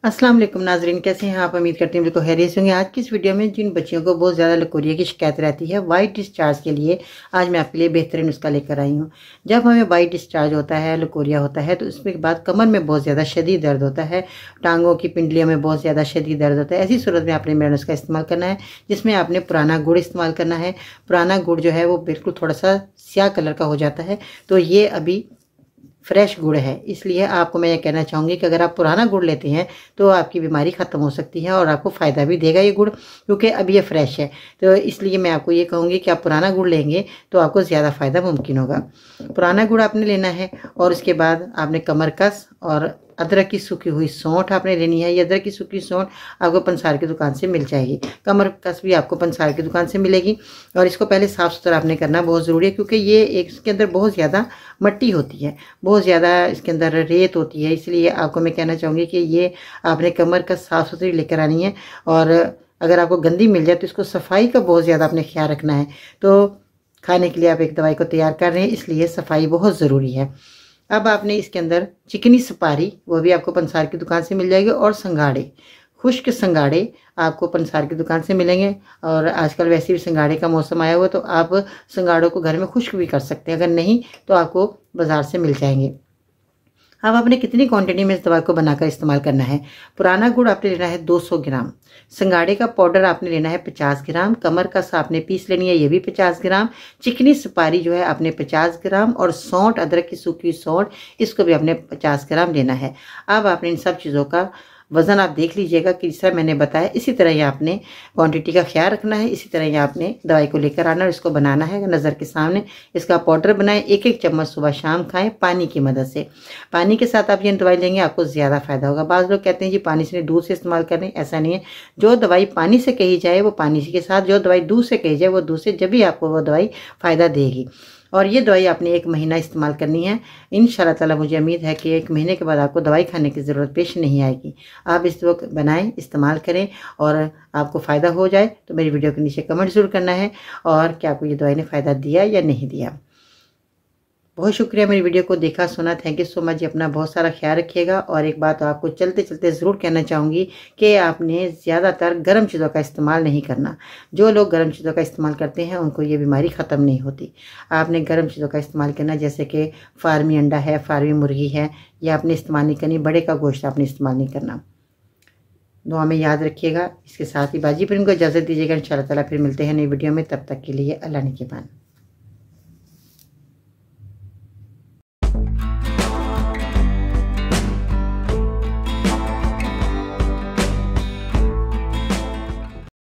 अस्सलाम वालेकुम नाजरीन, कैसे हैं आप? उम्मीद करते हैं बिल्कुल खैरियत से होंगे। आज की इस वीडियो में जिन बच्चियों को बहुत ज़्यादा लकोरिया की शिकायत रहती है वाइट डिस्चार्ज के लिए, आज मैं आपके लिए बेहतरीन नुस्खा लेकर आई हूँ। जब हमें वाइट डिस्चार्ज होता है, लकोरिया होता है, तो उसके बाद कमर में बहुत ज़्यादा शदीद दर्द होता है, टांगों की पिंडलियों में बहुत ज़्यादा शदीद दर्द होता है। ऐसी सूरत में आपने मेरा नुस्खा इस्तेमाल करना है, जिसमें आपने पुराना गुड़ इस्तेमाल करना है। पुराना गुड़ जो है वो बिल्कुल थोड़ा सा स्याह कलर का हो जाता है, तो ये अभी फ्रेश गुड़ है। इसलिए आपको मैं ये कहना चाहूँगी कि अगर आप पुराना गुड़ लेते हैं तो आपकी बीमारी ख़त्म हो सकती है और आपको फ़ायदा भी देगा ये गुड़, क्योंकि अभी ये फ्रेश है। तो इसलिए मैं आपको ये कहूँगी कि आप पुराना गुड़ लेंगे तो आपको ज़्यादा फ़ायदा मुमकिन होगा। पुराना गुड़ आपने लेना है और उसके बाद आपने कमरकस और अदरक की सूखी हुई सौंठ आपने लेनी है। ये अदरक की सूखी सौंठ आपको पंसार की दुकान से मिल जाएगी। कमरकस भी आपको पंसार की दुकान से मिलेगी। और इसको पहले साफ़ सुथरा आपने करना बहुत ज़रूरी है, क्योंकि ये एक इसके अंदर बहुत ज़्यादा मट्टी होती है, बहुत ज़्यादा इसके अंदर रेत होती है। इसलिए आपको मैं कहना चाहूँगी कि ये आपने कमरकस साफ़ सुथरी लेकर आनी है। और अगर आपको गंदी मिल जाए तो इसको सफाई का बहुत ज़्यादा आपने ख्याल रखना है। तो खाने के लिए आप एक दवाई को तैयार कर रहे हैं, इसलिए सफाई बहुत ज़रूरी है। अब आपने इसके अंदर चिकनी सुपारी, वो भी आपको पंसार की दुकान से मिल जाएगी, और संगाड़े, खुश्क संगाड़े आपको पंसार की दुकान से मिलेंगे। और आजकल वैसे भी संगाड़े का मौसम आया हुआ है, तो आप संगाड़ों को घर में खुश्क भी कर सकते हैं। अगर नहीं तो आपको बाज़ार से मिल जाएंगे। अब आपने कितनी क्वांटिटी में इस दवा को बनाकर इस्तेमाल करना है? पुराना गुड़ आपने लेना है 200 ग्राम, संगाड़े का पाउडर आपने लेना है 50 ग्राम, कमर कस आपने पीस लेनी है, ये भी 50 ग्राम, चिकनी सुपारी जो है आपने 50 ग्राम, और सौंठ, अदरक की सूखी सौंठ, इसको भी आपने 50 ग्राम लेना है। अब आपने इन सब चीज़ों का वज़न आप देख लीजिएगा कि जिस तरह मैंने बताया, इसी तरह ही आपने क्वांटिटी का ख्याल रखना है। इसी तरह ही आपने दवाई को लेकर आना और इसको बनाना है नज़र के सामने। इसका पाउडर बनाएं, एक एक चम्मच सुबह शाम खाएं पानी की मदद से। पानी के साथ आप ये दवाई लेंगे आपको ज़्यादा फ़ायदा होगा। बाज़ लोग कहते हैं जी पानी से नहीं, दूध से इस्तेमाल करें, ऐसा नहीं है। जो दवाई पानी से कही जाए वो पानी के साथ, जो दवाई दूध से कही जाए वो दूध से, जब भी आपको वो दवाई फ़ायदा देगी। और ये दवाई आपने 1 महीना इस्तेमाल करनी है। इंशाल्लाह ताला मुझे उम्मीद है कि 1 महीने के बाद आपको दवाई खाने की ज़रूरत पेश नहीं आएगी। आप इस वक्त बनाएं, इस्तेमाल करें और आपको फ़ायदा हो जाए तो मेरी वीडियो के नीचे कमेंट ज़रूर करना है और क्या आपको ये दवाई ने फ़ायदा दिया या नहीं दिया। बहुत शुक्रिया मेरी वीडियो को देखा सुना। Thank you so much. अपना बहुत सारा ख्याल रखिएगा। और एक बात आपको चलते चलते ज़रूर कहना चाहूँगी कि आपने ज़्यादातर गर्म चीज़ों का इस्तेमाल नहीं करना। जो लोग गर्म चीज़ों का इस्तेमाल करते हैं उनको ये बीमारी ख़त्म नहीं होती। आपने गर्म चीज़ों का इस्तेमाल करना, जैसे कि फार्मी अंडा है, फार्मी मुर्गी है, या आपने इस्तेमाल नहीं करनी। बड़े का गोश्त आपने इस्तेमाल नहीं करना। दुआ में याद रखिएगा। इसके साथ ही बाजी पर इनको इजाज़त दीजिएगा। इंशाअल्लाह ताला फिर मिलते हैं नई वीडियो में। तब तक के लिए अल्लाह निगहबान।